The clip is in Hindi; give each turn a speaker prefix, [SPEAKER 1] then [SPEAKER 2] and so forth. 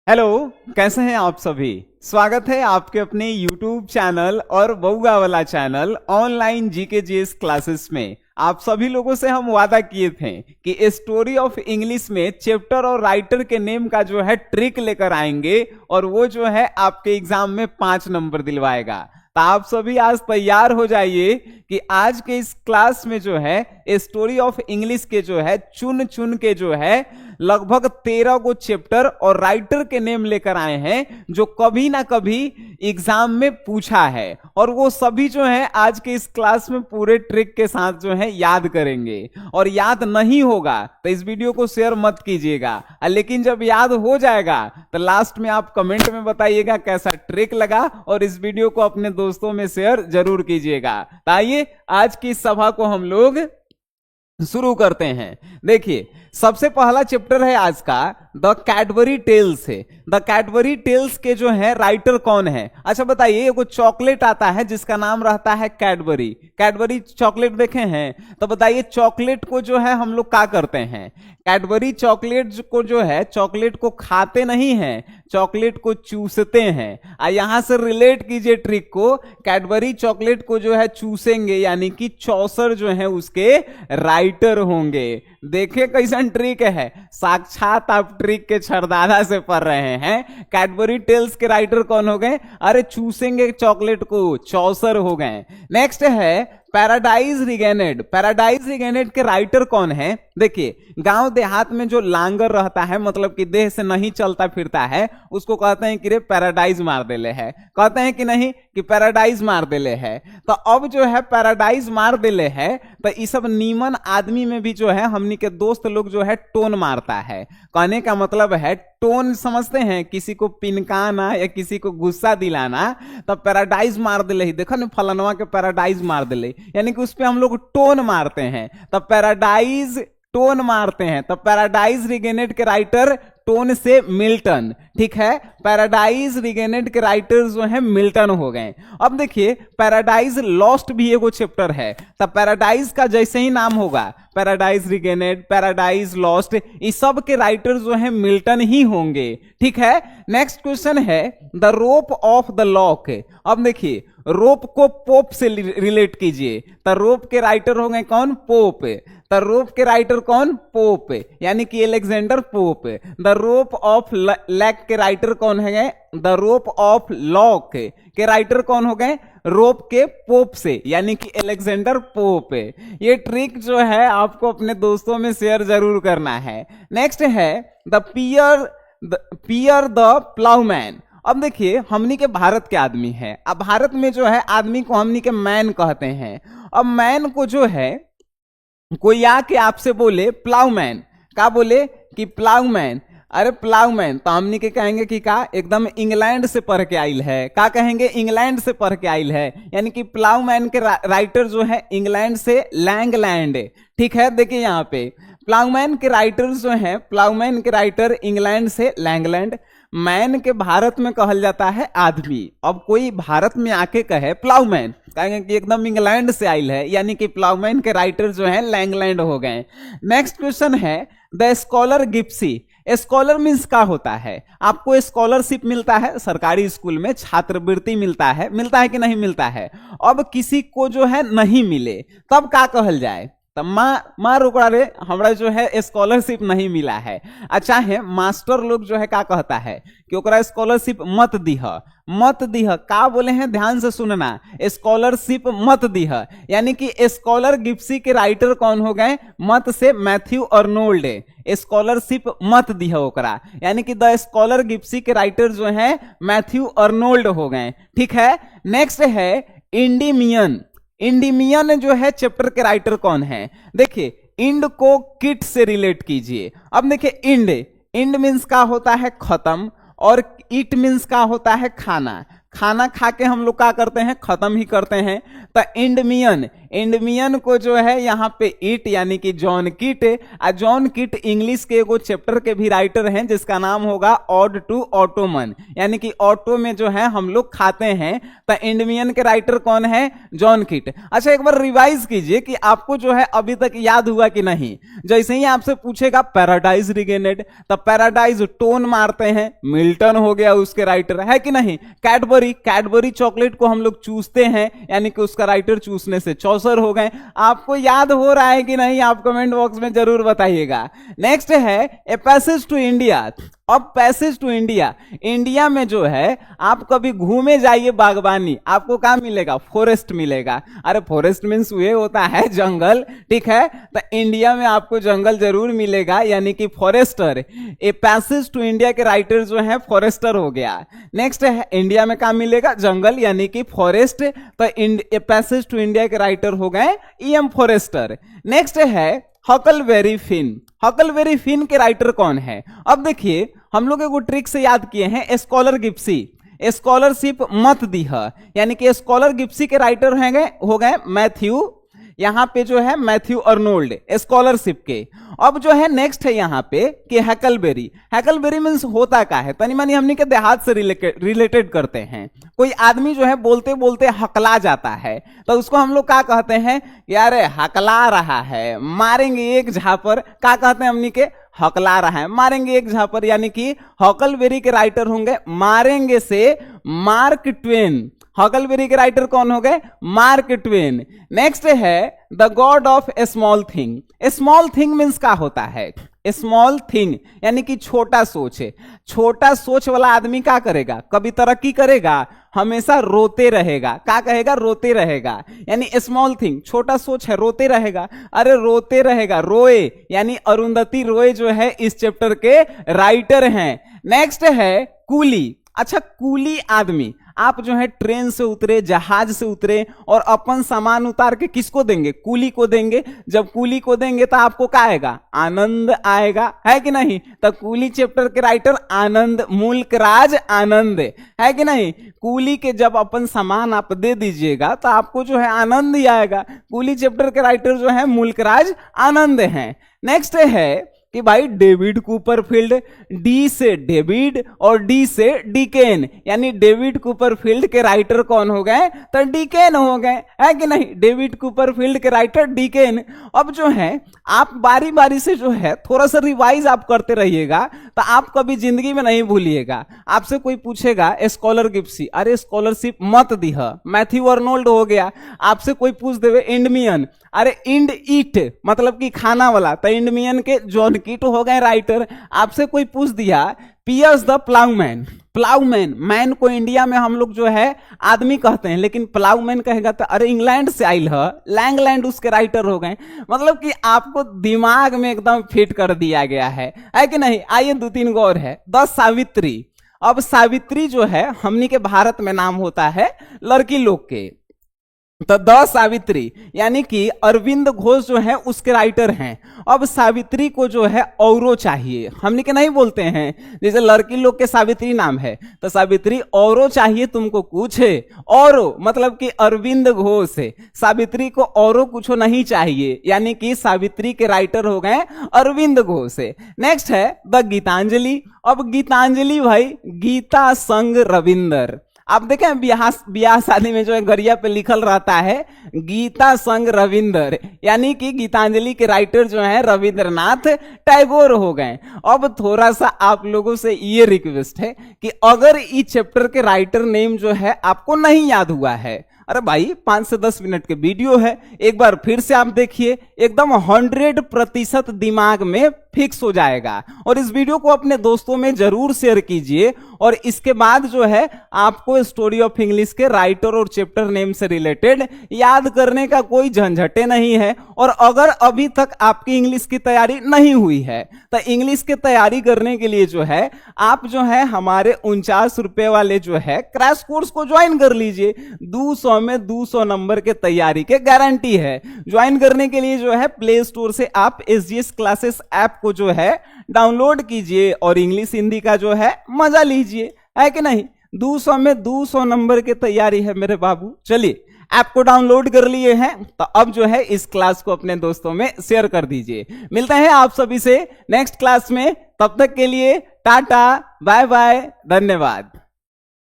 [SPEAKER 1] हेलो, कैसे हैं आप सभी। स्वागत है आपके अपने YouTube चैनल और बउआ वाला channel online GK GS classes में। आप सभी लोगों से हम वादा किए थे कि स्टोरी ऑफ इंग्लिश में चैप्टर और राइटर के नेम का जो है ट्रिक लेकर आएंगे और वो जो है आपके एग्जाम में 5 नंबर दिलवाएगा। तो आप सभी आज तैयार हो जाइए कि आज के इस क्लास में जो है स्टोरी ऑफ इंग्लिश के जो है चुन चुन के जो है लगभग 13 गो चैप्टर और राइटर के नेम लेकर आए हैं जो कभी ना कभी एग्जाम में पूछा है, और वो सभी जो है आज के इस क्लास में पूरे ट्रिक के साथ जो है याद करेंगे। और याद नहीं होगा तो इस वीडियो को शेयर मत कीजिएगा, लेकिन जब याद हो जाएगा तो लास्ट में आप कमेंट में बताइएगा कैसा ट्रिक लगा, और इस वीडियो को अपने दोस्तों में शेयर जरूर कीजिएगा। तो आइए आज की इस सभा को हम लोग शुरू करते हैं। देखिए, सबसे पहला चैप्टर है आज का द कैडबरी टेल्स है। द कैडबरी टेल्स के जो है राइटर कौन है? अच्छा बताइए, ये कोई चॉकलेट आता है जिसका नाम रहता है कैडबरी। कैडबरी चॉकलेट देखे हैं? तो बताइए चॉकलेट को जो है हम लोग क्या करते हैं? कैडबरी चॉकलेट को जो है चॉकलेट को खाते नहीं हैं, चॉकलेट को चूसते हैं। यहां से रिलेट कीजिए ट्रिक को। कैडबरी चॉकलेट को जो है चूसेंगे यानी कि चौसर जो है उसके राइटर होंगे। देखिए कैसन ट्रिक है, साक्षात आप ट्रिक के छरदादा से पढ़ रहे हैं। कैडबरी टेल्स के राइटर कौन हो गए? अरे चूसेंगे चॉकलेट को, चौसर हो गए। नेक्स्ट है पैराडाइज रिगेनेड। पैराडाइज रिगेनेड के राइटर कौन है? देखिए, गांव देहात में जो लांगर रहता है, मतलब कि देह से नहीं चलता फिरता है, उसको कहते हैं कि रे पैराडाइज मार देले है। कहते हैं कि नहीं कि पैराडाइज मार देले है। तो अब जो है पैराडाइज मार देले है, तो इस सब नीमन आदमी में भी जो है हमनी के दोस्त लोग जो है टोन मारता है। कहने का मतलब है टोन समझते हैं, किसी को पिनकाना या किसी को गुस्सा दिलाना। तो पैराडाइज मार दिले ही, देखो ना फलनवा के पैराडाइज मार दिले, यानी कि उस पे हम लोग टोन मारते हैं। तो पैराडाइज टोन मारते हैं। तो पैराडाइज रिगेनेड के राइटर टोन से मिल्टन, ठीक है। पैराडाइज रिगेनेड के राइटर जो है मिल्टन हो गए। अब देखिए पैराडाइज लॉस्ट भी एगो चैप्टर है। तो पैराडाइज का जैसे ही नाम होगा, पैराडाइज रिगेनेड, पैराडाइज लॉस्ट, इस सब के राइटर जो है मिल्टन ही होंगे, ठीक है। नेक्स्ट क्वेश्चन है the rape of the lock. अब देखिए रोप को पोप से रिलेट कीजिए। तो रोप के राइटर हो गए कौन? पोप। तो रोप के राइटर कौन? पोप, यानी कि Alexander Pope. The rape of lock के राइटर कौन है गए? द रोप ऑफ लॉक के राइटर कौन हो गए? रोप के पोप से, यानी कि अलेक्जेंडर पोप। ये ट्रिक जो है आपको अपने दोस्तों में शेयर जरूर करना है। नेक्स्ट है द पियर द प्लाउमैन। अब देखिए हमनी के भारत के आदमी है। अब भारत में जो है आदमी को हमनी के मैन कहते हैं। अब मैन को जो है कोई आके आपसे बोले प्लाउमैन, का बोले कि प्लाउमैन, अरे प्लाउमैन, तो हमनी के कहेंगे कि का एकदम इंग्लैंड से पढ़ के आइल है। का कहेंगे? इंग्लैंड से पढ़ के आइल है, यानी कि प्लाउमैन के राइटर जो है इंग्लैंड से लैंगलैंड, ठीक है। देखिए यहाँ पे प्लाउमैन के राइटर जो हैं, प्लाउमैन के राइटर इंग्लैंड से लैंगलैंड। मैन के भारत में कहल जाता है आदमी। अब कोई भारत में आके कहे प्लाउमैन, कहेंगे कि एकदम इंग्लैंड से आइल है, यानी कि प्लाउमैन के राइटर जो है लैंगलैंड हो गए। नेक्स्ट क्वेश्चन है द स्कॉलर गिप्सी। स्कॉलर मीन्स क्या होता है? आपको स्कॉलरशिप मिलता है सरकारी स्कूल में, छात्रवृत्ति मिलता है कि नहीं मिलता है? अब किसी को जो है नहीं मिले तब क्या कहल जाए? तो माँ रोकड़ा रे, हमरा जो है स्कॉलरशिप नहीं मिला है। अच्छा है, मास्टर लोग जो है क्या कहता है कि ओकरा स्कॉलरशिप मत दीह। मत दीह का बोले हैं? ध्यान से सुनना, स्कॉलरशिप मत दीह, यानी कि स्कॉलर गिप्सी के राइटर कौन हो गए? मत से मैथ्यू अर्नोल्ड। स्कॉलरशिप मत दीह ओकरा, यानी कि द स्कॉलर गिप्सी के राइटर जो है मैथ्यू अर्नोल्ड हो गए, ठीक है। नेक्स्ट है इंडिमियन। इंडिमियन जो है चैप्टर के राइटर कौन है? देखिए इंड को किट से रिलेट कीजिए। अब देखिए इंड मीन्स का होता है खत्म, और इट मीन्स का होता है खाना। खाना खा के हम लोग क्या करते हैं? खत्म ही करते हैं। तो इंडमियन, इंडमियन को जो है यहाँ पे इट यानी कि John kit, John kit English के एगो चैप्टर के भी राइटर हैं जिसका नाम होगा ऑड टू ऑटोमन, यानी कि ऑटो में जो है हम लोग खाते हैं। तो इंडमियन के राइटर कौन है? John kit. अच्छा, एक बार रिवाइज कीजिए कि आपको जो है अभी तक याद हुआ कि नहीं। जैसे ही आपसे पूछेगा पैराडाइज रिगेनेड, तब पैराडाइज टोन मारते हैं, मिल्टन हो गया उसके राइटर, है कि नहीं। कैडबरी, कैडबरी चॉकलेट को हम लोग चूसते हैं, यानी कि उसका राइटर चूसने से चौसर हो गए। आपको याद हो रहा है कि नहीं, आप कमेंट बॉक्स में जरूर बताइएगा। नेक्स्ट है ए पैसेज टू इंडिया। अब पैसेज टू इंडिया, इंडिया में जो है आप कभी घूमे जाइए बागवानी, आपको क्या मिलेगा? फॉरेस्ट मिलेगा। अरे फॉरेस्ट मीन्स ये होता है जंगल, ठीक है। तो इंडिया में आपको जंगल जरूर मिलेगा, यानी कि Forster. A passage to India के राइटर जो है फॉरेस्टर हो गया। नेक्स्ट है इंडिया में क्या मिलेगा? जंगल, यानी कि फॉरेस्ट। तो ए पैसेज टू इंडिया के राइटर हो गए E.M. फॉरेस्टर। नेक्स्ट है हकलबेरी फिन। हकलबेरी फिन के राइटर कौन है? अब देखिए, हम लोग एक ट्रिक से याद किए हैं, स्कॉलर गिप्सी। स्कॉलरशिप मत दी है, यानी कि स्कॉलर गिप्सी के राइटर हो गए मैथ्यू, यहां पे जो है मैथ्यू अर्नोल्ड स्कॉलरशिप के। अब जो है नेक्स्ट है यहाँ पे कि हैकलबेरी। हैकलबेरी मीन्स होता क्या है? तनी मनी हमने के देहात से रिलेटेड करते हैं। कोई आदमी जो है बोलते बोलते हकला जाता है, तो उसको हम लोग क्या कहते हैं? यार हकला रहा है, मारेंगे एक झापर, क्या कहते हैं हमने के? हकला रहा है, मारेंगे एक झापर। यानी कि हकलबेरी के राइटर होंगे मारेंगे से मार्क ट्वेन। हकलबेरी के राइटर कौन हो गए? Mark Twain. नेक्स्ट है the God of A small thing. Small thing means क्या होता है? स्मॉल थिंग यानी कि छोटा सोच है। छोटा सोच वाला आदमी क्या करेगा? कभी तरक्की करेगा? हमेशा रोते रहेगा। क्या कहेगा? रोते रहेगा। यानी स्मॉल थिंग, छोटा सोच है, रोते रहेगा। अरे रोते रहेगा, रोए, यानी अरुंधति रॉय जो है इस चैप्टर के राइटर हैं। नेक्स्ट है कूली। अच्छा, कूली आदमी, आप जो है ट्रेन से उतरे, जहाज से उतरे और अपन सामान उतार के किसको देंगे? कूली को देंगे। जब कूली को देंगे तो आपको क्या आएगा? आनंद आएगा, है कि नहीं। तो कूली चैप्टर के राइटर आनंद, मुल्कराज आनंद, है कि नहीं। कूली के जब अपन सामान आप दे दीजिएगा तो आपको जो है आनंद ही आएगा। कूली चैप्टर के राइटर जो है मुल्कराज आनंद हैं। नेक्स्ट है कि भाई डेविड कूपरफील्ड। डी से डेविड और डी से डिकेन, यानी डेविड कूपरफील्ड के राइटर कौन हो गए? तो डिकेन हो गए, है कि नहीं। डेविड कूपरफील्ड के राइटर डिकेन। अब जो है आप बारी बारी से जो है थोड़ा सा रिवाइज आप करते रहिएगा, तो आप कभी जिंदगी में नहीं भूलिएगा। आपसे कोई पूछेगा स्कॉलर गिप्सी, अरे स्कॉलरशिप मत दी है। मैथ्यू अर्नोल्ड हो गया। आपसे कोई पूछ देवे इंडमियन, अरे इंड ईट मतलब कि खाना वाला, तो इंडमियन के जॉन किट हो गए राइटर। आपसे कोई पूछ दिया piers the Ploughman. Ploughman, man को इंडिया में हम लोग जो है आदमी कहते हैं, लेकिन प्लाउमैन कहेगा तो अरे इंग्लैंड से आइल है, लैंगलैंड उसके राइटर हो गए। मतलब कि आपको दिमाग में एकदम फिट कर दिया गया है कि नहीं। आइए दो तीन गौर है। 10 सावित्री। अब सावित्री जो है हमनी के भारत में नाम होता है लड़की लोग के, तो 10 सावित्री यानी कि अरविंद घोष जो है उसके राइटर हैं। अब सावित्री को जो है औरो चाहिए, हमने के नहीं बोलते हैं जैसे लड़की लोग के सावित्री नाम है, तो सावित्री औरो चाहिए तुमको कुछ है। औरो मतलब कि अरविंद घोष है, सावित्री को औरो कुछ नहीं चाहिए, यानी कि सावित्री के राइटर हो गए अरविंद घोष है। नेक्स्ट है द गीतांजलि। अब गीतांजलि भाई गीता संग रविंदर। आप देखें ब्याह शादी में जो है गरिया पे लिखल रहता है गीता संग रविंदर, यानी कि गीतांजलि के राइटर जो है रविंद्रनाथ टैगोर हो गए। अब थोड़ा सा आप लोगों से ये रिक्वेस्ट है कि अगर इस चैप्टर के राइटर नेम जो है आपको नहीं याद हुआ है, अरे भाई 5 से 10 मिनट के वीडियो है, एक बार फिर से आप देखिए, एकदम 100% दिमाग में फिक्स हो जाएगा। और इस वीडियो को अपने दोस्तों में जरूर शेयर कीजिए। और इसके बाद जो है आपको स्टोरी ऑफ इंग्लिश के राइटर और चैप्टर नेम से रिलेटेड याद करने का कोई झंझटे नहीं है। और अगर अभी तक आपकी इंग्लिश की तैयारी नहीं हुई है तो इंग्लिश की तैयारी करने के लिए जो है आप जो है हमारे 49 रुपए वाले जो है क्रैश कोर्स को ज्वाइन कर लीजिए। 200 में 200 नंबर के तैयारी के गारंटी है। ज्वाइन करने के लिए जो है प्ले स्टोर से आप SGS क्लासेस ऐप को जो है डाउनलोड कीजिए और इंग्लिश हिंदी का जो है मजा लीजिए, है कि नहीं। 200 में 200 नंबर की तैयारी है मेरे बाबू। चलिए ऐप को डाउनलोड कर लिए हैं तो अब जो है इस क्लास को अपने दोस्तों में शेयर कर दीजिए। मिलते हैं आप सभी से नेक्स्ट क्लास में, तब तक के लिए टाटा बाय बाय, धन्यवाद।